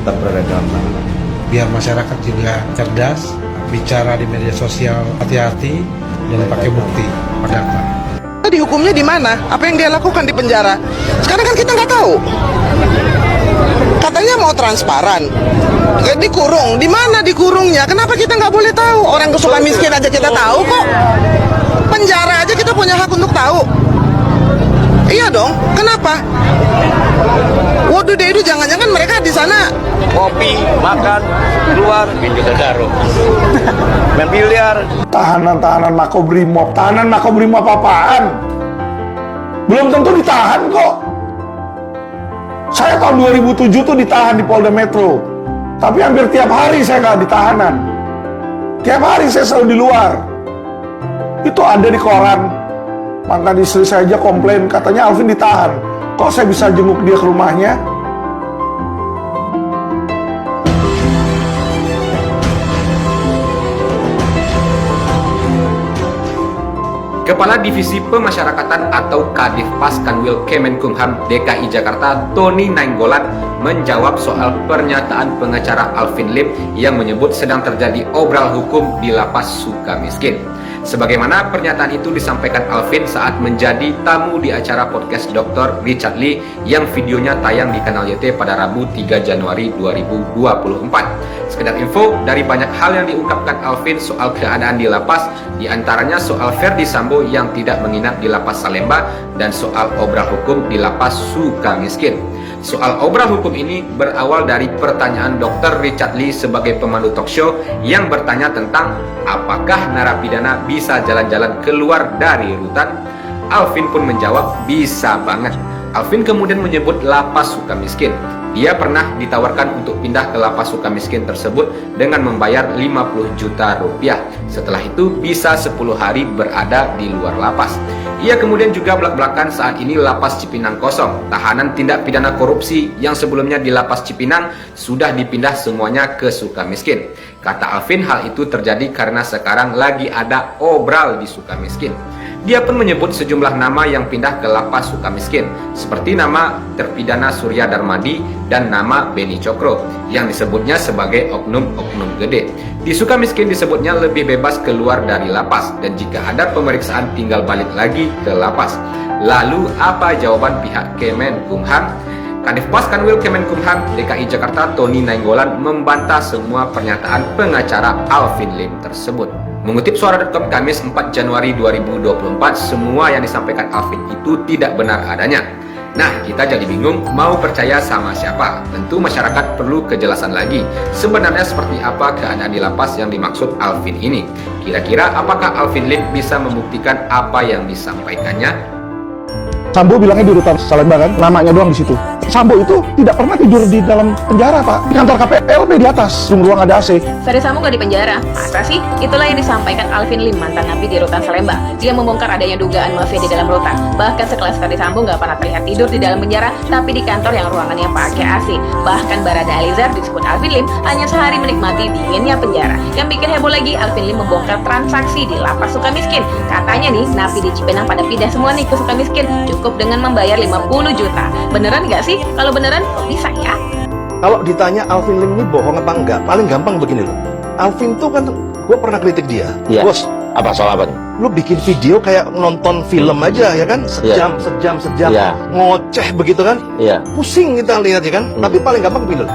tetap berada dalam tahanan. Biar masyarakat juga cerdas, bicara di media sosial hati-hati, dan pakai bukti, data. Dihukumnya di mana? Apa yang dia lakukan di penjara? Sekarang kan kita nggak tahu. Katanya mau transparan. Dikurung. Di mana dikurungnya? Kenapa kita nggak boleh tahu? Orang kesukaan miskin aja kita tahu kok. Penjara aja kita punya hak untuk tahu. Iya dong. Kenapa? Waduh deh itu jangan-jangan mereka di sana kopi, makan, keluar, pinjol daruh, main biliar. Tahanan Makobrimob, tahanan Makobrimob apaan? Belum tentu ditahan kok. Saya tahun 2007 tuh ditahan di Polda Metro, tapi hampir tiap hari saya nggak di tahanan. Tiap hari saya selalu di luar. Itu ada di koran. Mantan istri saya aja komplain, katanya Alvin ditahan. Kok saya bisa jenguk dia ke rumahnya? Kepala Divisi Pemasyarakatan atau Kadifpas Kanwil Kemenkumham DKI Jakarta, Tony Nainggolan, menjawab soal pernyataan pengacara Alvin Lim yang menyebut sedang terjadi obral hukum di Lapas Sukamiskin. Sebagaimana pernyataan itu disampaikan Alvin saat menjadi tamu di acara podcast Dr. Richard Lee yang videonya tayang di kanal YT pada Rabu 3 Januari 2024. Sekedar info, dari banyak hal yang diungkapkan Alvin soal keadaan di lapas, diantaranya soal Ferdi Sambo yang tidak menginap di Lapas Salemba dan soal obral hukum di Lapas Sukamiskin. Soal obral hukum ini berawal dari pertanyaan Dr. Richard Lee sebagai pemandu talkshow yang bertanya tentang apakah narapidana bisa jalan-jalan keluar dari rutan. Alvin pun menjawab bisa banget. Alvin kemudian menyebut Lapas Sukamiskin. Dia pernah ditawarkan untuk pindah ke Lapas Sukamiskin tersebut dengan membayar 50 juta rupiah. Setelah itu bisa 10 hari berada di luar lapas. Ia kemudian juga belak-belakan saat ini Lapas Cipinang kosong. Tahanan tindak pidana korupsi yang sebelumnya di Lapas Cipinang sudah dipindah semuanya ke Sukamiskin. Kata Alvin, hal itu terjadi karena sekarang lagi ada obral di Sukamiskin. Dia pun menyebut sejumlah nama yang pindah ke Lapas Sukamiskin, seperti nama terpidana Surya Darmadi dan nama Beni Cokro, yang disebutnya sebagai oknum-oknum gede. Di Sukamiskin disebutnya lebih bebas keluar dari lapas, dan jika ada pemeriksaan tinggal balik lagi ke lapas. Lalu apa jawaban pihak Kemenkumham? Kadifpas Kanwil Kemenkumham DKI Jakarta Tony Nainggolan membantah semua pernyataan pengacara Alvin Lim tersebut. Mengutip suara.com Kamis 4 Januari 2024, semua yang disampaikan Alvin itu tidak benar adanya. Nah, kita jadi bingung mau percaya sama siapa. Tentu masyarakat perlu kejelasan lagi. Sebenarnya seperti apa keadaan di lapas yang dimaksud Alvin ini? Kira-kira apakah Alvin Lim bisa membuktikan apa yang disampaikannya? Sambo bilangnya di rutan Salemba kan, namanya doang di situ. Sambo itu tidak pernah tidur di dalam penjara, Pak. Di kantor KPLB di atas, ruang ada AC. Ferdi Sambo nggak di penjara. Masa sih? Itulah yang disampaikan Alvin Lim, mantan napi di rutan Salemba. Dia membongkar adanya dugaan mafia di dalam rutan. Bahkan sekelas Ferdi Sambo nggak pernah terlihat tidur di dalam penjara, tapi di kantor yang ruangannya pakai AC. Bahkan Barada Eliezer disebut Alvin Lim hanya sehari menikmati dinginnya penjara. Yang bikin heboh lagi, Alvin Lim membongkar transaksi di Lapas Sukamiskin. Katanya nih, napi di Cipinang pada pindah semua nih ke Sukamiskin. Cukup dengan membayar 50 juta. Beneran nggak sih? Kalau beneran, bisa ya? Kalau ditanya Alvin Lim ini bohong apa enggak, paling gampang begini loh. Alvin tuh kan, gue pernah kritik dia. Iya. Bos, Apa soal apa? lu bikin video kayak nonton film aja ya kan? Sejam, Iya. ngoceh begitu kan? Iya. Pusing kita lihat ya kan? Tapi paling gampang begini loh.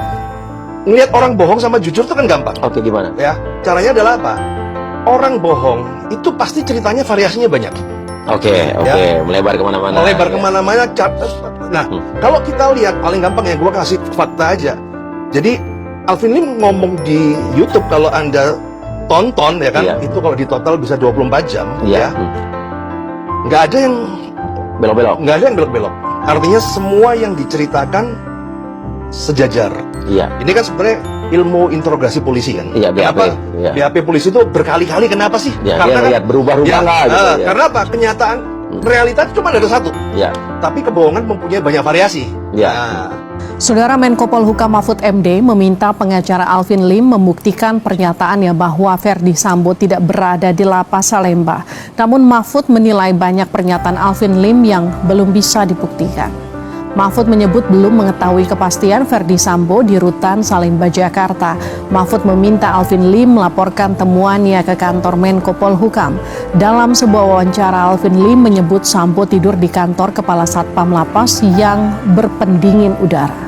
Ngelihat orang bohong sama jujur tuh kan gampang. Oke, gimana? Ya, caranya adalah apa? Orang bohong itu pasti ceritanya variasinya banyak. Oke, melebar kemana-mana. Melebar kemana-mana. Nah, kalau kita lihat paling gampang ya, gue kasih fakta aja. Jadi Alvin Lim ngomong di YouTube, kalau Anda tonton ya kan, Iya. itu kalau di total bisa 24 jam Iya. ya. Nggak ada yang Belok-belok. nggak ada yang belok-belok. Artinya semua yang diceritakan sejajar. Iya. Ini kan sebenarnya ilmu interogasi polisi kan. Iya, BAP. Kenapa Iya. BAP polisi itu berkali-kali, kenapa sih? Ya, Karena dia lihat berubah-ubah nggak gitu, ya. karena apa? Kenyataan realitas cuma ada satu. Iya. Tapi kebohongan mempunyai banyak variasi. Iya. Nah, Saudara Menko Polhukam Mahfud MD meminta pengacara Alvin Lim membuktikan pernyataannya bahwa Ferdi Sambo tidak berada di Lapas Salemba. Namun Mahfud menilai banyak pernyataan Alvin Lim yang belum bisa dibuktikan. Mahfud menyebut belum mengetahui kepastian Verdi Sambo di Rutan Salemba, Jakarta. Mahfud meminta Alvin Lim melaporkan temuannya ke kantor Menko Polhukam. Dalam sebuah wawancara, Alvin Lim menyebut Sambo tidur di kantor Kepala Satpam Lapas yang berpendingin udara.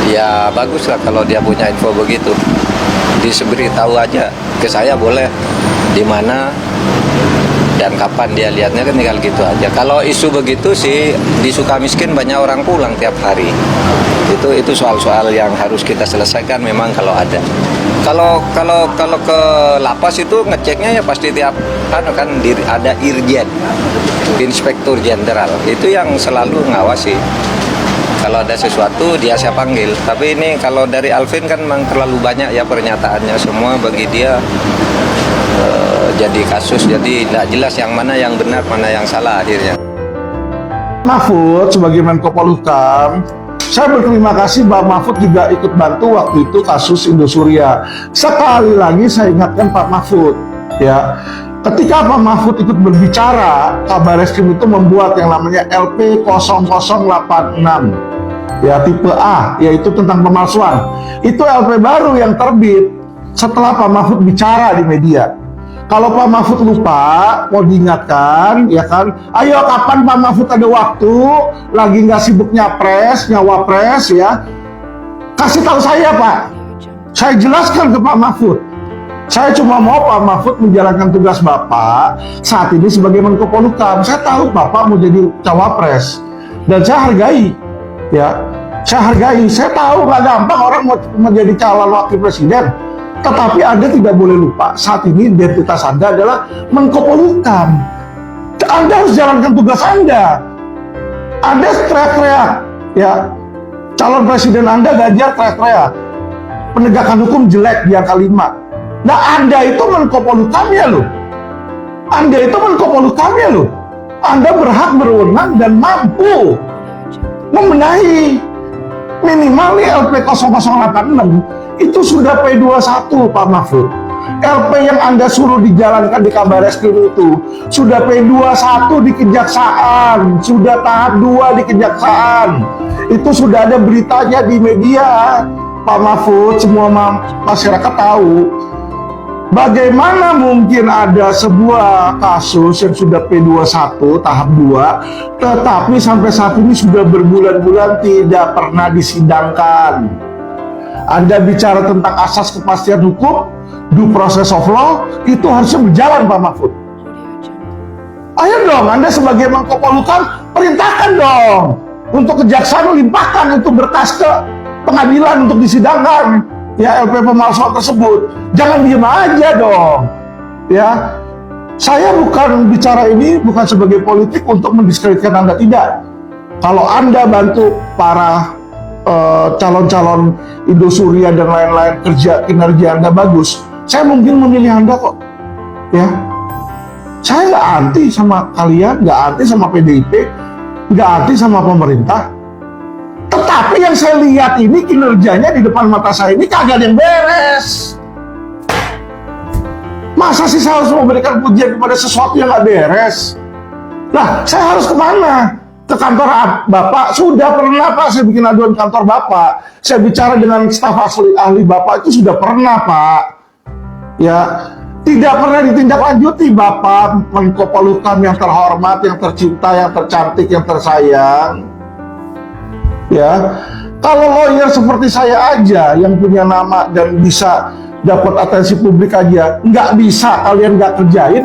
Ya baguslah kalau dia punya info begitu. Diberitahu aja ke saya boleh di mana dan kapan dia lihatnya, kan tinggal gitu aja. Kalau isu begitu sih di Sukamiskin banyak orang pulang tiap hari. Itu soal-soal yang harus kita selesaikan memang kalau ada. Kalau ke lapas itu ngeceknya ya pasti tiap kan ada Irjen, Inspektur Jenderal. Itu yang selalu ngawasi. Kalau ada sesuatu dia saya panggil. Tapi ini kalau dari Alvin kan memang terlalu banyak ya pernyataannya, semua bagi dia jadi kasus, jadi tidak jelas yang mana yang benar, mana yang salah akhirnya. Mahfud sebagai Menko Polhukam, saya berterima kasih bahwa Mahfud juga ikut bantu waktu itu kasus Indosuria. Sekali lagi saya ingatkan Pak Mahfud, ya, ketika Pak Mahfud ikut berbicara, Kabarreskrim itu membuat yang namanya LP 0086, ya tipe A, yaitu tentang pemalsuan. Itu LP baru yang terbit setelah Pak Mahfud bicara di media. Kalau Pak Mahfud lupa, mau diingatkan, ya kan? Ayo kapan Pak Mahfud ada waktu, lagi nggak sibuk nyapres, nyawapres, ya, kasih tahu saya Pak. Saya jelaskan ke Pak Mahfud. Saya cuma mau Pak Mahfud menjalankan tugas Bapak saat ini sebagai Menko Polhukam. Saya tahu Bapak mau jadi cawapres, dan saya hargai, ya, saya hargai. Saya tahu nggak gampang orang mau menjadi calon wakil presiden. Tetapi Anda tidak boleh lupa, saat ini identitas Anda adalah Menko Polhukam. Anda harus jalankan tugas Anda. Anda teriak-teriak, ya, calon presiden Anda Ganjar teriak-teriak, penegakan hukum jelek di angka 5. Nah, Anda itu Menko Polhukamnya loh. Anda itu Menko Polhukamnya loh. Anda berhak berwenang dan mampu membenahi. Minimal nih LP 0086 itu sudah P21 Pak Mahfud. LP yang Anda suruh dijalankan di Kabarreskrim itu sudah P21 di Kejaksaan, sudah tahap 2 di Kejaksaan. Itu sudah ada beritanya di media Pak Mahfud, semua masyarakat tahu. Bagaimana mungkin ada sebuah kasus yang sudah P21 tahap 2 tetapi sampai saat ini sudah berbulan-bulan tidak pernah disidangkan? Anda bicara tentang asas kepastian hukum, due process of law, itu harusnya berjalan Pak Mahfud. Ayo dong, Anda sebagai Menko Polhukam, perintahkan dong untuk Kejaksaan limpahkan untuk berkas ke pengadilan untuk disidangkan, ya, LP pemalsuan tersebut. Jangan diem aja dong, ya. Saya bukan bicara ini bukan sebagai politik untuk mendiskreditkan Anda, tidak. Kalau Anda bantu para calon-calon Indosuria dan lain-lain, kinerja Anda bagus, saya mungkin memilih Anda kok, ya. Saya nggak anti sama kalian, nggak anti sama PDIP, nggak anti sama pemerintah. Tetapi yang saya lihat ini kinerjanya di depan mata saya ini kagak ada yang beres. Masa sih saya harus memberikan pujian kepada sesuatu yang nggak beres? Nah, saya harus kemana? Ke kantor Bapak? Sudah pernah Pak saya bikin aduan kantor Bapak. Saya bicara dengan staf ahli Bapak itu sudah pernah Pak. Ya, tidak pernah ditindaklanjuti Bapak Menko Polhukam yang terhormat, yang tercinta, yang tercantik, yang tersayang. Ya, kalau lawyer seperti saya aja yang punya nama dan bisa dapat atensi publik aja nggak bisa kalian nggak kerjain,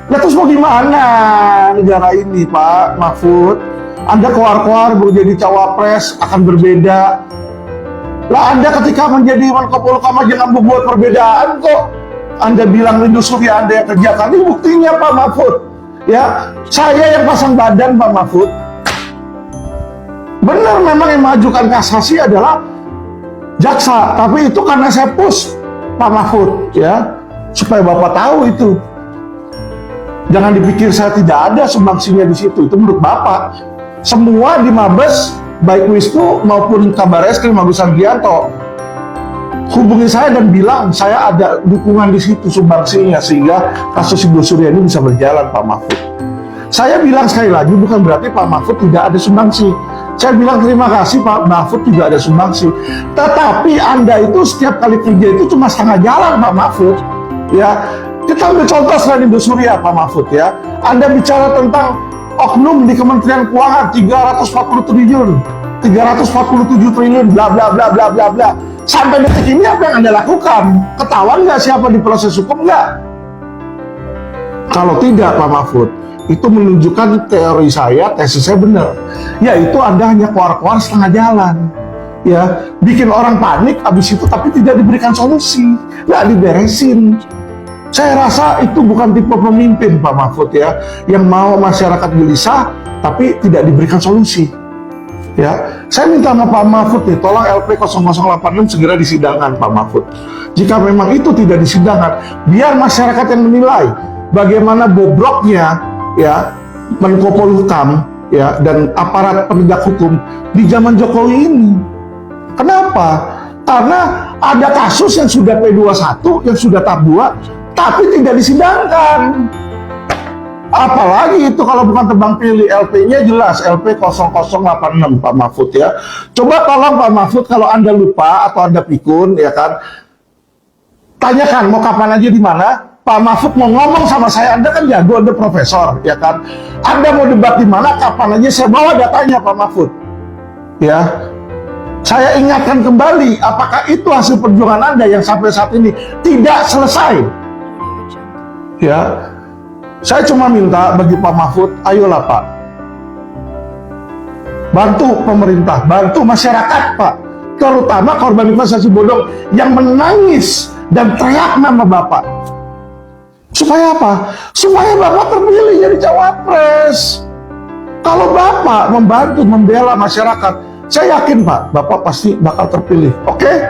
nah terus mau gimana negara ini Pak Mahfud? Anda keluar-keluar mau jadi cawapres akan berbeda. Lah Anda ketika menjadi Menko Polhukam aja nggak membuat perbedaan kok. Anda bilang Indosuria Anda yang kerjakan, ini buktinya Pak Mahfud. Ya, saya yang pasang badan Pak Mahfud. Benar memang yang mengajukan kasasi adalah jaksa, tapi itu karena saya push Pak Mahfud, ya, supaya Bapak tahu itu. Jangan dipikir saya tidak ada sumbangsinya di situ. Itu menurut Bapak. Semua di Mabes, baik Wisnu maupun Kabarreskrim Agus Andrianto, hubungi saya dan bilang saya ada dukungan di situ sumbangsinya sehingga kasus Ibu Surya ini bisa berjalan, Pak Mahfud. Saya bilang sekali lagi, bukan berarti Pak Mahfud tidak ada sumbangsi. Saya bilang terima kasih Pak Mahfud juga ada sumbangsi. Tetapi Anda itu setiap kali kerja itu cuma setengah jalan, Pak Mahfud. Ya, kita ambil contoh selain Ibu Surya, Pak Mahfud ya. Anda bicara tentang oknum di Kementerian Keuangan 340 triliun, 347 triliun, bla bla bla bla bla bla. Sampai detik ini apa yang Anda lakukan? Ketahuan nggak siapa di proses hukum nggak? Kalau tidak, Pak Mahfud, itu menunjukkan teori saya, tesis saya benar. Yaitu Anda hanya keluar-keluar setengah jalan. Ya, bikin orang panik habis itu tapi tidak diberikan solusi, nggak diberesin. Saya rasa itu bukan tipe pemimpin, Pak Mahfud ya, yang mau masyarakat gelisah tapi tidak diberikan solusi. Ya, saya minta sama Pak Mahfud nih, tolong LP 0086 segera disidangkan, Pak Mahfud. Jika memang itu tidak disidangkan, biar masyarakat yang menilai bagaimana bobroknya ya Menko Polhukam ya dan aparat penegak hukum di zaman Jokowi ini. Kenapa? Karena ada kasus yang sudah P21, yang sudah tahap 2, tapi tidak disidangkan. Apalagi itu kalau bukan tebang pilih, LP-nya jelas, LP 0086 Pak Mahfud ya. Coba tolong Pak Mahfud kalau Anda lupa atau Anda pikun ya kan, tanyakan mau kapan aja di mana. Pak Mahfud mau ngomong sama saya, Anda kan jago, Anda profesor, ya kan? Anda mau debat di mana, kapan aja saya bawa datanya, Pak Mahfud. Ya, saya ingatkan kembali, apakah itu hasil perjuangan Anda yang sampai saat ini tidak selesai? Ya, saya cuma minta bagi Pak Mahfud, ayolah Pak, bantu pemerintah, bantu masyarakat, Pak. Terutama korban investasi bodong yang menangis dan teriak nama Bapak. Supaya apa? Supaya Bapak terpilih jadi cawapres. Kalau Bapak membantu membela masyarakat, saya yakin Pak, Bapak pasti bakal terpilih. Oke?